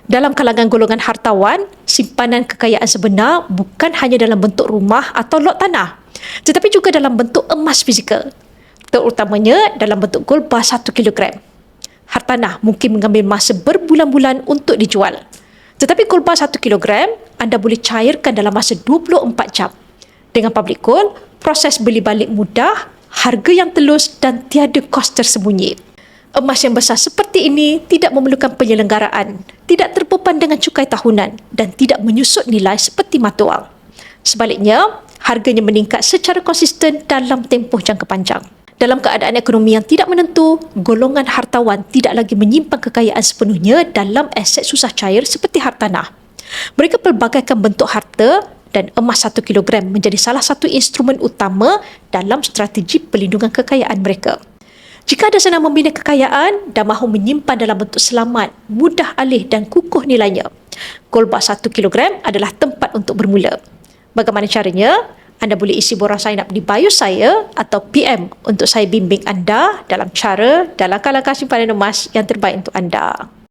Dalam kalangan golongan hartawan, simpanan kekayaan sebenar bukan hanya dalam bentuk rumah atau lot tanah, tetapi juga dalam bentuk emas fizikal, terutamanya dalam bentuk gold bar 1 kilogram. Hartanah mungkin mengambil masa berbulan-bulan untuk dijual, tetapi gold bar 1 kilogram anda boleh cairkan dalam masa 24 jam. Dengan public gold, proses beli balik mudah, harga yang telus dan tiada kos tersembunyi. Emas yang besar seperti ini tidak memerlukan penyelenggaraan, tidak terbeban dengan cukai tahunan dan tidak menyusut nilai seperti mata wang. Sebaliknya, harganya meningkat secara konsisten dalam tempoh jangka panjang. Dalam keadaan ekonomi yang tidak menentu, golongan hartawan tidak lagi menyimpan kekayaan sepenuhnya dalam aset susah cair seperti hartanah. Mereka pelbagaikan bentuk harta dan emas 1 kilogram menjadi salah satu instrumen utama dalam strategi pelindungan kekayaan mereka. Jika anda senang membina kekayaan dan mahu menyimpan dalam bentuk selamat, mudah alih dan kukuh nilainya, gold bar 1 kilogram adalah tempat untuk bermula. Bagaimana caranya? Anda boleh isi borang sign up di bio saya atau PM untuk saya bimbing anda dalam cara dan langkah-langkah simpanan emas yang terbaik untuk anda.